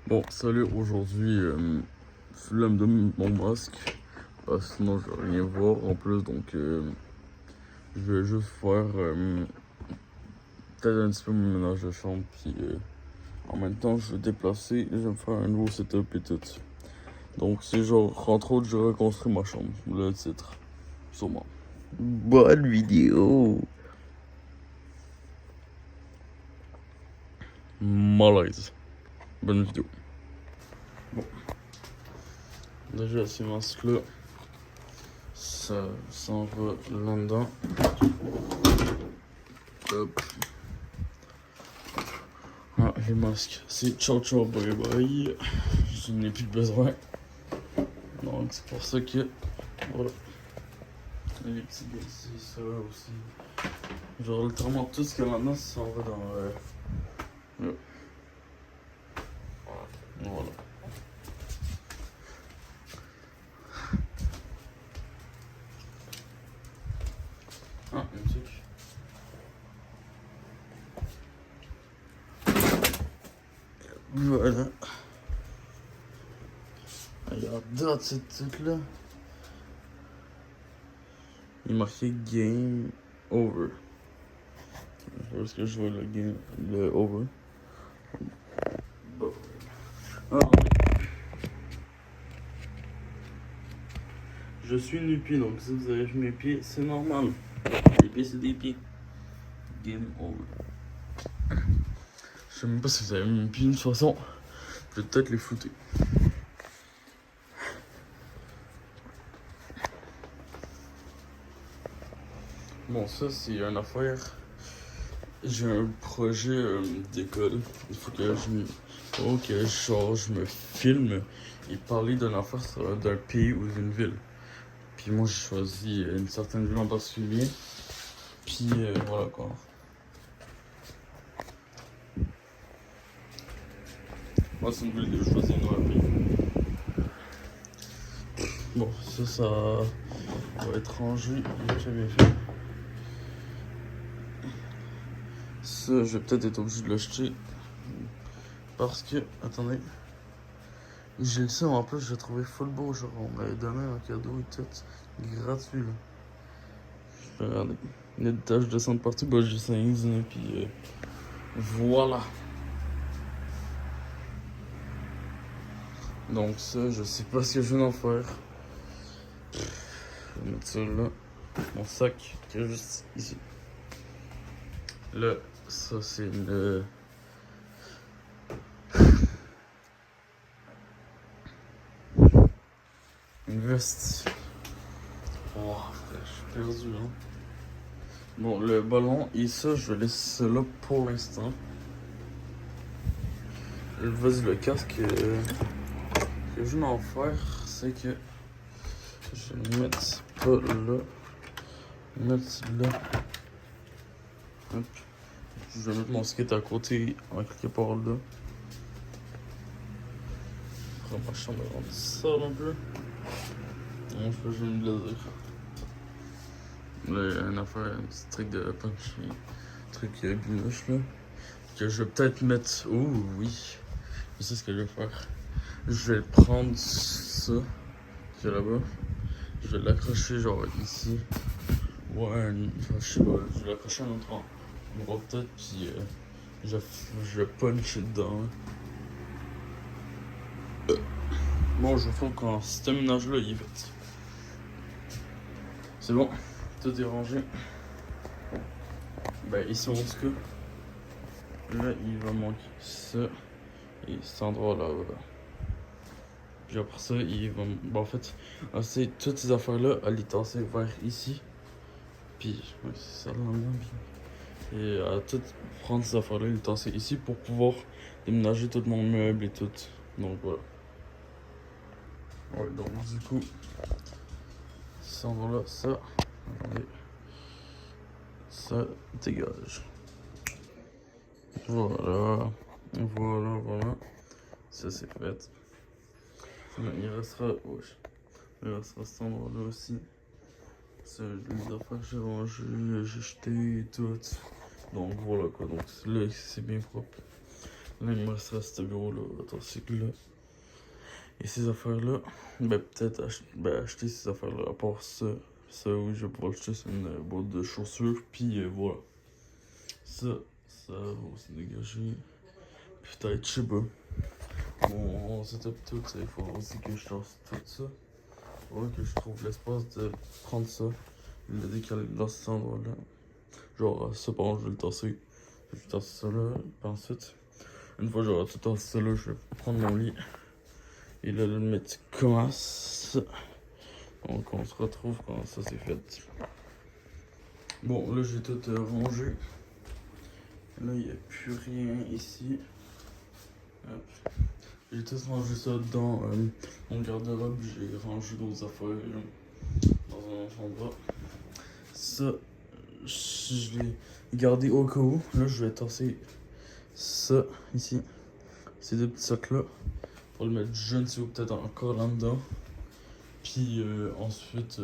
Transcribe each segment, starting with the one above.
Bon, salut, aujourd'hui, flemme de mon masque, sinon je vais rien voir en plus, donc je vais juste faire peut-être un petit peu mon ménage de chambre, puis en même temps je vais déplacer, je vais me faire un nouveau setup et tout. Donc c'est genre, entre autres, je reconstruis ma chambre, le titre, sûrement. Bonne vidéo! Malaise. Bonne vidéo. Bon, déjà ces masques-là, ça s'en va là-dedans. Hop. Ah, les masques, c'est ciao ciao bye bye. Je n'ai plus besoin. Donc c'est pour ça que voilà. Les petits gars ici, ça aussi. Genre littéralement tout ce qu'il y a maintenant, ça s'en va dans là. Voilà. Ah, un truc. Voilà. Regarde cette truc là. Il est marqué game over. Parce que je vois le game, le over. Bon. Ah, je suis nu-pied, donc si vous avez vu mes pieds, c'est normal. Les pieds, c'est des pieds. Game over. Je sais même pas si vous avez vu mes pieds de toute façon. Je vais peut-être les flouter. Bon, ça, c'est une affaire. J'ai un projet d'école. Il faut que je me filme et parler d'une affaire d'un pays ou d'une ville. Puis moi, j'ai choisi une certaine ville en particulier. Puis voilà quoi. Moi, c'est une ville que je choisis un autre pays. Bon, ça va être rangé. J'ai bien fait. Ça, je vais peut-être être obligé de l'acheter. Parce que, attendez. J'ai le seum en plus, j'ai trouvé full beau. Genre, on m'avait donné un cadeau et tout. Gratuit là. Je vais regarder. Il y a des taches de sang de partout. Bah, j'ai 5, puis voilà. Donc, ça, je sais pas ce que je vais en faire. Je vais mettre ça là. Mon sac qui est juste ici. Là, ça c'est une veste. Oh, frère, je suis perdu, hein. Bon, le ballon et ça, je vais laisser ça là pour l'instant. Vas-y, le casque que je vais en faire, c'est que je vais le mettre pas là. Mettre là. Hop. Je vais mettre mon skate à côté, en quelque part là. Après, ma chambre est rendue sale un peu. Non, je vais me le dire. Là, une affaire, un petit truc de punch, un truc gnuche là. Que je vais peut-être mettre. Oh oui. Je sais ce que je vais faire. Je vais prendre ça, qui est là-bas. Je vais l'accrocher genre ici. Ouais, je sais pas, je vais l'accrocher à un autre endroit peut-être, puis je vais puncher dedans. Bon, je vais faire quand ce ménage-là il est fait. C'est bon, tout est rangé. Ben, ici en tout cas, là il va manquer ça et cet endroit-là. Voilà. Puis après ça, il va. Bon, en fait, c'est toutes ces affaires-là, à les tasser vers ici. Puis, ouais, c'est ça là-dedans. Et à tout prendre ces affaires-là, les tasser ici pour pouvoir déménager tout mon meuble et tout. Donc voilà. Ouais, donc du coup, cet endroit-là, ça. Attendez. Ça dégage. Voilà. Voilà. Ça c'est fait. Il restera. Wesh. Il restera cet endroit-là aussi. Ça, les affaires que j'ai rangées, j'ai jeté et tout. Donc voilà quoi. Donc là, c'est bien propre. Là, il me resterait ce bureau-là, attends, c'est que là. Et ces affaires-là, ben peut-être acheter ces affaires-là. À part ça, oui, je vais pouvoir acheter, c'est une boîte de chaussures, puis voilà. Ça va aussi dégager. Peut-être, je sais pas. Mon setup tout, il faut aussi que je tasse tout ça. Faudrait que je trouve l'espace de prendre ça, le décaler dans cet endroit-là. Genre, ça, par exemple, je vais le tasser. Je vais tasser ça là, puis ensuite, une fois que j'aurai tout tassé ça là, je vais prendre mon lit. Et là, le mettre comme ça. Donc, on se retrouve quand ça c'est fait. Bon, là, j'ai tout rangé. Là, il n'y a plus rien ici. Hop. J'ai tout rangé ça dans mon garde-robe. J'ai rangé d'autres affaires dans un autre endroit. Ça, je l'ai gardé au cas où. Là, je vais tasser ça ici. Ces deux petits sacs-là. Pour le mettre, je ne sais où, peut-être encore là-dedans. Puis ensuite,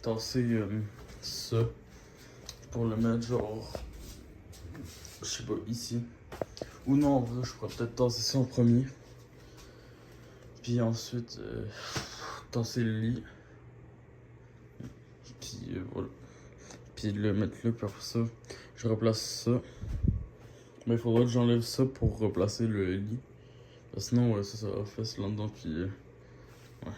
tasser ça. Pour le mettre, genre, je sais pas, ici. Ou non, en vrai, je pourrais peut-être tasser ça en premier. Puis ensuite, tasser le lit. Puis voilà. Puis le mettre là, puis après ça, je replace ça. Mais il faudra que j'enlève ça pour replacer le lit. Parce que sinon, ouais, ça va faire là-dedans. Puis ouais.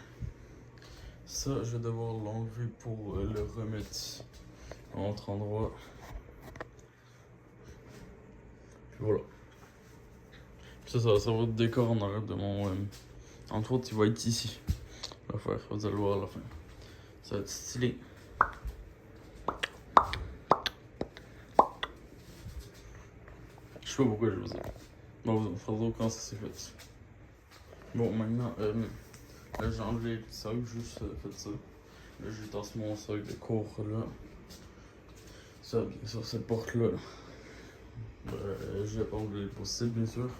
Ça, je vais devoir l'enlever pour le remettre en autre endroit. Puis voilà. Puis ça va servir de décor en arrière de mon. Entre autres, il va être ici. L'affaire, vous allez le voir à la fin. Ça va être stylé. Je sais pas pourquoi je vous ai. Bon, vous ferez quand ça s'est fait. Bon, maintenant, là j'ai enlevé les petits sacs, juste fait ça. Là j'ai tassé mon sac de cours là. Ça, bien sûr, cette porte là. Je vais pas enlever le possible, bien sûr.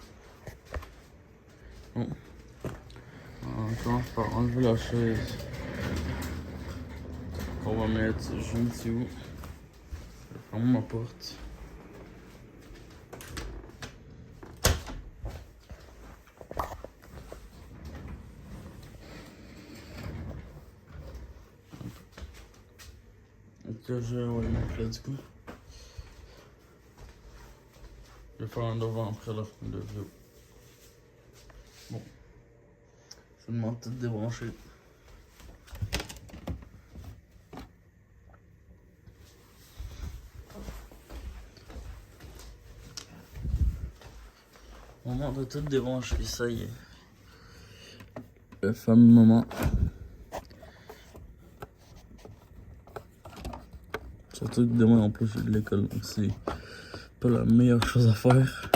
Bon. On commence par enlever la chaise. Qu'on va mettre, je ne sais où. Je ferme ma porte. Donc là, je vais mettre là du coup. Je vais faire un devant après la fin de vidéo. Bon. Je demande tout débrancher. Moment de tout débrancher, ça y est. Le fameux moment. Surtout que demain en plus j'ai de l'école, donc c'est pas la meilleure chose à faire.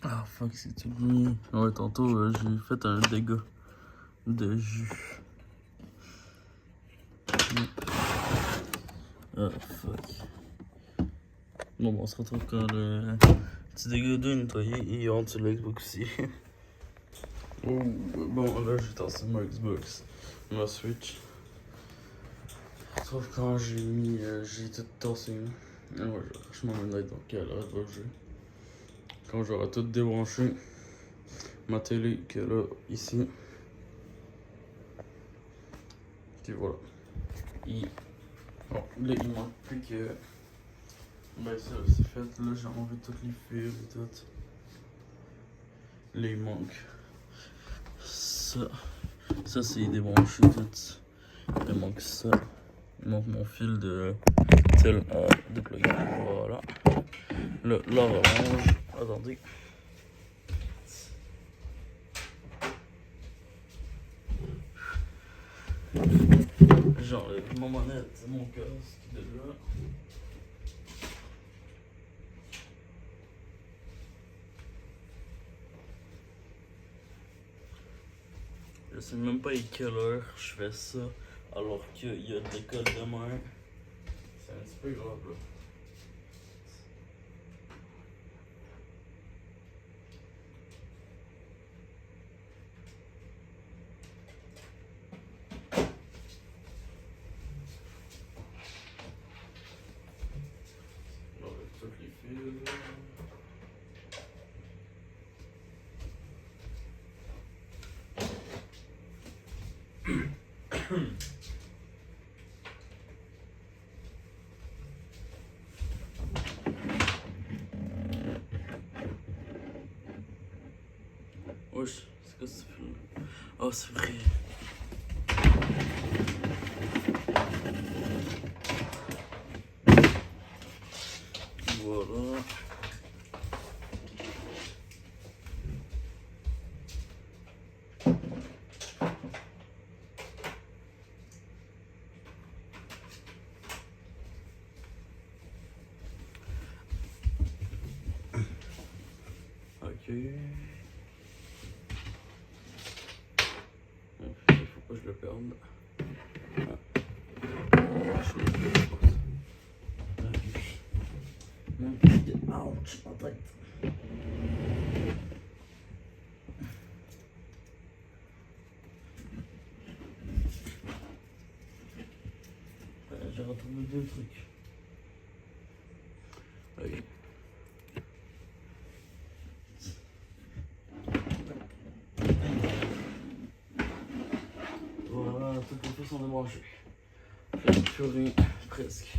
Ah fuck, c'est tout bien. Ouais, tantôt j'ai fait un dégât de jus. Ah fuck. Bon, on se retrouve quand le petit dégât d'eau est nettoyé et on tire le Xbox aussi. Oh, bon, là j'ai tassé ma Xbox, ma Switch. Sauf quand j'ai mis, j'ai tout tassé. Ah ouais, je m'en vais donc elle arrête de jouer. Quand j'aurai tout débranché, ma télé qui est là, ici. Puis voilà. Et bon, là il manque plus que. Ben ça c'est fait, là j'ai enlevé toutes les fils et tout. Là il manque ça. Ça c'est débranché tout. Il manque ça. Il manque mon fil de tel à déployer. Voilà. Là, l'orange. Attendez. J'enlève ma manette, mon casque de là. Je sais même pas à quelle heure je fais ça alors qu'il y a de l'école demain. C'est un petit peu grave là. Wesh, c'est quoi ce film? Oh, c'est vrai. Voilà. Ok. Il faut pas que je le perde. Ouch, ma tête. J'ai retrouvé deux trucs. Ok. Voilà, toutes les pièces sont débranchées. Plus rien, presque.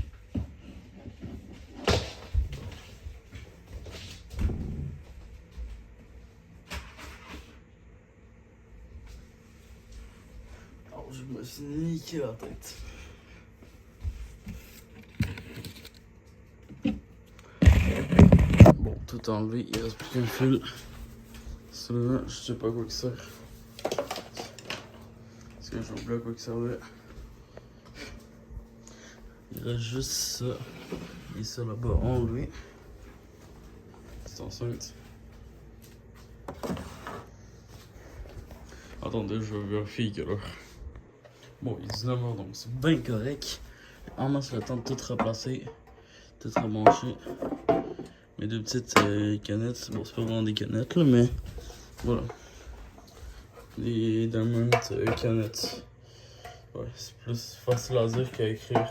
Alors, je me suis niqué la tête. Bon, tout enlevé, il reste plus qu'un fil. Celui-là, je sais pas quoi que sert. Parce que j'ai oublié à quoi que servait. Il reste juste ça. Et ça là-bas enlevé. C'est enceinte. Attendez, je vais vérifier quelle heure. Bon, il est 19h donc c'est bien correct. En masse le temps de tout replacer, tout rebrancher. Mes deux petites canettes, bon c'est pas vraiment des canettes là, mais voilà. Les Diamond canettes. Ouais, c'est plus facile à dire qu'à écrire.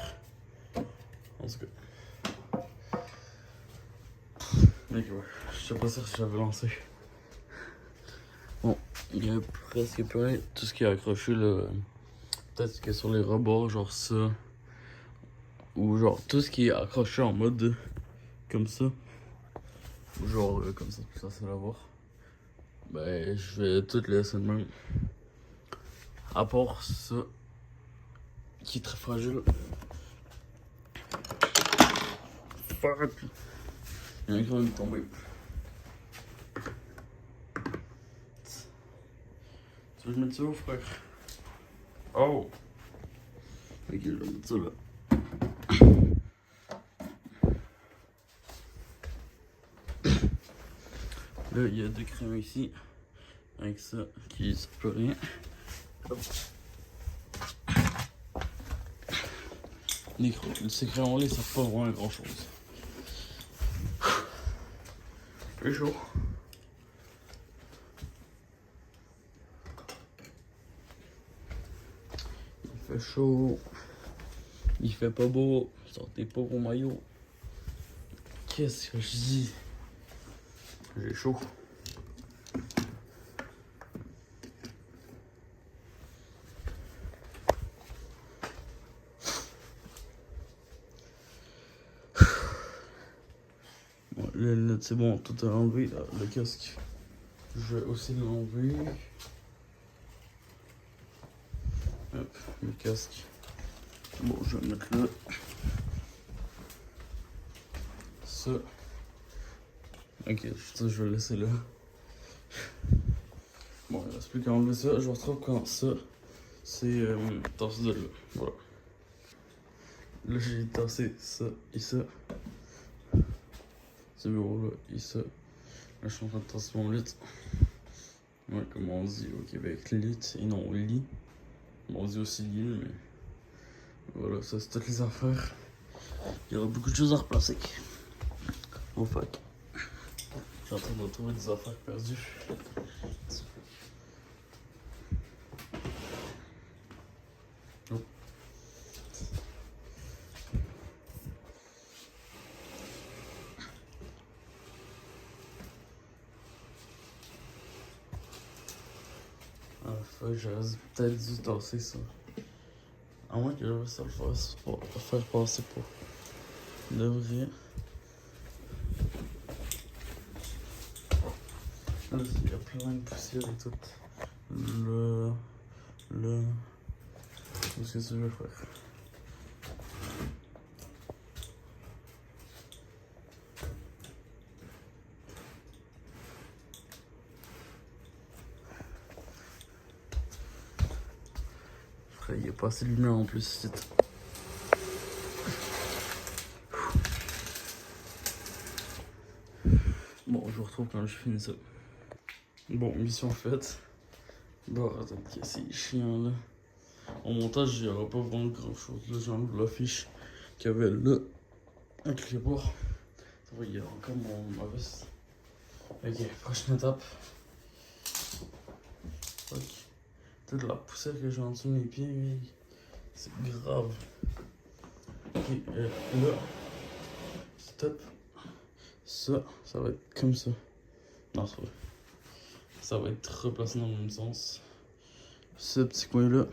En tout cas. Mec, ouais, je sais pas si j'avais lancé. Bon, il y a presque plus rien. Tout ce qui est accroché là. Peut-être que sur les rebords, genre ça. Ou genre tout ce qui est accroché en mode comme ça. Ou genre comme ça, c'est plus facile à voir. Ben, je vais tout laisser de même. À part ça, qui est très fragile. Fuck! Il y a un qui va me tomber. Tu veux que je mette ça où, frère? Oh! Ok, je vais mettre ça là. Là, il y a deux crayons ici. Avec ça, qui ne sert plus rien. Hop. Ces crayons-là, ils servent pas vraiment à grand chose. C'est chaud. Il fait chaud. Il fait pas beau. Sortez pas vos maillots. Qu'est-ce que je dis? J'ai chaud. Bon, les lunettes, c'est bon, tout est enlevé. Là, le casque, je vais aussi l'enlever. Hop, le casque. Bon, je vais mettre là. Ça. Ok, ça, je vais laisser là. Bon, il reste plus qu'à enlever ça. Je vous retrouve quand ça, c'est tassé de là. Voilà. Là, j'ai tassé ça et ça. Ce bureau-là et ça. Là, je suis en train de tasser mon lit. Ouais, comme on dit au Québec, lit et non lit. Bon, on dit aussi lit, mais voilà, ça c'est toutes les affaires. Il y aura beaucoup de choses à replacer. Oh fuck. Je suis en train de retrouver des affaires perdues. Oh. Ah fuck. vrai, j'aurais peut-être dû tasser ça. À moins que je ça le fasse pour faire passer pour de vrai. Là, il y a plein de poussière et tout. Qu'est-ce que tu veux faire? Frère, il n'y a pas assez de lumière en plus ici. Bon, je vous retrouve quand je finis ça. Bon, mission faite. Bon, attends, c'est chiant là. Au montage, il n'y aura pas vraiment grand chose. Là, j'enlève l'affiche qu'il y avait là, avec les bords. Il y a encore ma veste. Ok, prochaine étape. Ok. Toute la poussière que j'ai en dessous de mes pieds, c'est grave. Ok, là, stop. Ça va être comme ça. Non, c'est vrai. Ça va être replacé dans le même sens. Ce petit coin là,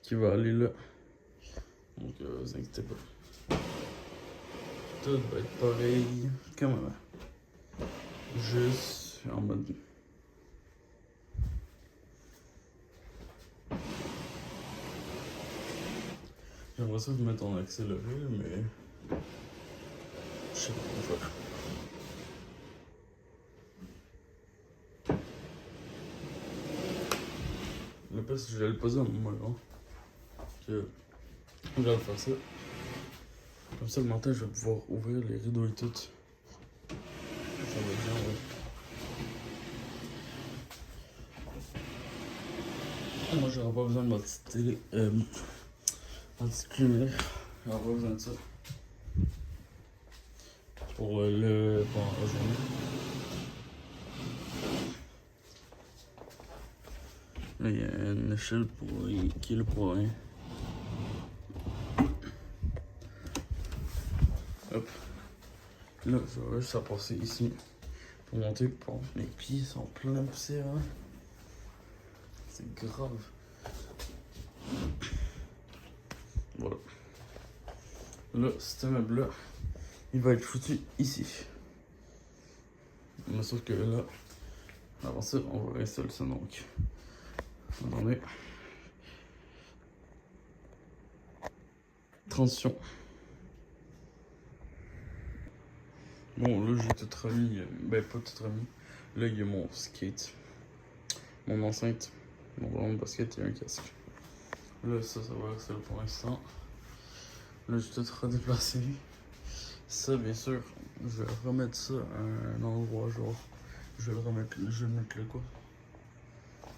qui va aller là. Donc, vous inquiétez pas. Tout va être pareil comme avant. Juste en mode. J'aimerais ça vous mettre en accéléré, mais. Je sais pas comment faire. Le pire, c'est que je vais le poser à mon moment. Je vais faire ça. Comme ça, le matin, je vais pouvoir ouvrir les rideaux et tout. Ça va être bien, ouais. Moi, j'aurais pas besoin de ma petite télé. Ma petite lumière. J'aurais pas besoin de ça. Pour la journée. Là, il y a une échelle qui est là pour rien. Hop. Là, je vais juste à passer ici pour monter. Bon, mes pieds sont pleins de poussière. Hein. C'est grave. Voilà. Là, cet immeuble-là, il va être foutu ici. Mais sauf que là, avant ça, on va réinstaller ça donc. Attendez. Transition. Bon, là, j'ai tout remis. Ben, pas tout remis. Là, il y a mon skate. Mon enceinte. Mon ballon de basket et un casque. Là, ça va rester là pour l'instant. Là, j'ai tout redéplacé. Ça, bien sûr, je vais remettre ça à un endroit, genre. Je vais le mettre là, quoi.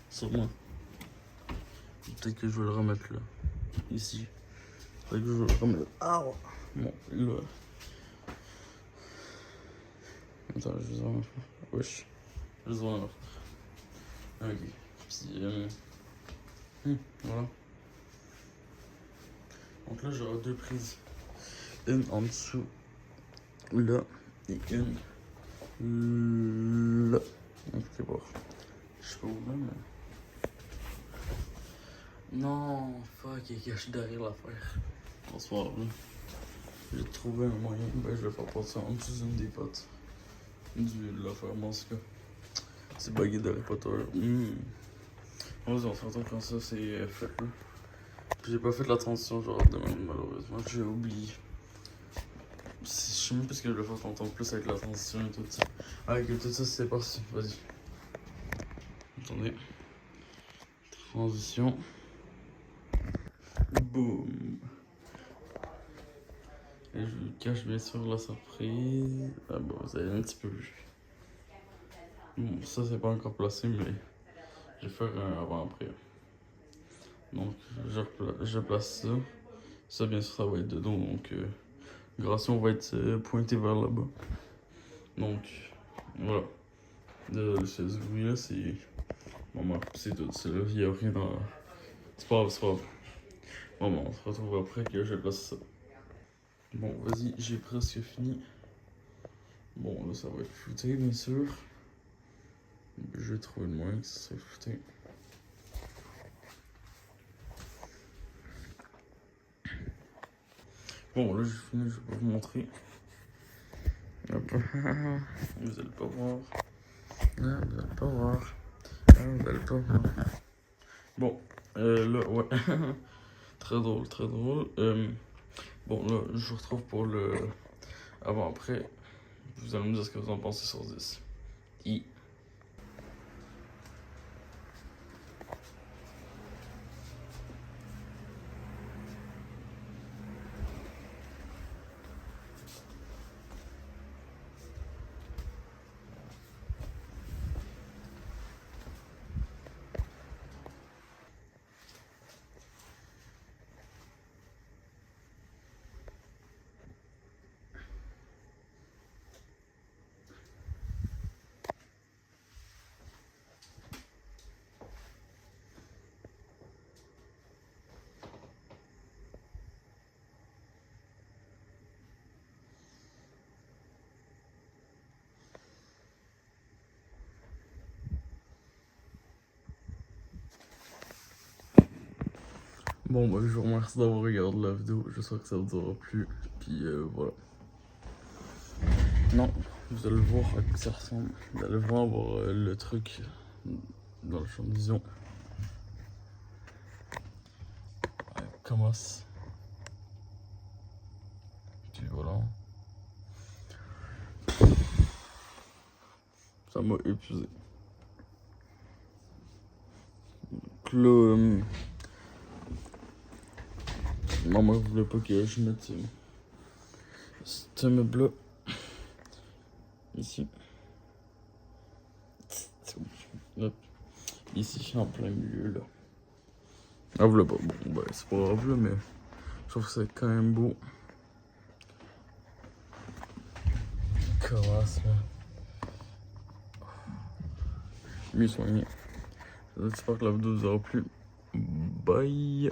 Sûrement. Peut-être que je vais le remettre là. Ici. Peut-être que je vais le remettre. Ah ouais. Bon, là. Attends, je vais en faire. Wesh. Je vais en faire. Ok. Puis, voilà. Donc là, j'aurai deux prises. Une en dessous, là, et une là. Donc, c'est bon. Je sais pas où là, mais. Non, fuck, il est caché derrière l'affaire. Bonsoir, là. J'ai trouvé un moyen. Ben, je vais faire passer en dessous d'une des potes. De l'affaire, mais en tout cas. C'est bugué d'Harry Potter. Vas-y, on se retrouve quand ça c'est fait, là. Puis j'ai pas fait la transition, genre, de même, malheureusement. J'ai oublié. Je sais même pas ce que je vais faire tantôt plus avec la transition et tout ça. Avec tout ça, c'est parti. Vas-y. Attendez. Transition. Boum. Et je vous cache bien sûr la surprise. Ah bon, vous avez un petit peu vu. Bon, ça c'est pas encore placé, mais je vais faire un avant-après. Donc, je place ça. Ça, bien sûr, ça va être dedans. Donc, Gration va être pointé vers là-bas. Donc, voilà. Ce bruit-là, c'est. Maman, c'est tout. Il n'y a rien dans. C'est pas grave, c'est pas grave. Bon, on se retrouve après que je place ça. Bon, vas-y, j'ai presque fini. Bon, là, ça va être flouté, bien sûr. Je vais trouver le moyen que ça soit flouté. Bon, là, j'ai fini, je vais vous montrer. Hop. Vous allez pas voir. Ah, vous allez pas voir. Ah, vous allez pas voir. Bon, là, ouais. Très drôle, très drôle. Bon, là, je vous retrouve pour le avant-après. Vous allez me dire ce que vous en pensez sur 10. Bon, bah, je vous remercie d'avoir regardé la vidéo. J'espère que ça vous aura plu. Puis voilà. Non, vous allez voir à quoi ça ressemble. Vous allez voir le truc dans le champ de vision. Ouais, commence. Puis voilà. Ça m'a épuisé. Donc là, maman voulait pas que je mette ce meuble-là ici. Hop. Ici, en plein milieu là. Ah, voilà pas. Bon, ben, c'est pas grave là, mais je trouve que c'est quand même beau. Commence là. Mieux soigné. J'espère que la vidéo vous aura plu. Bye.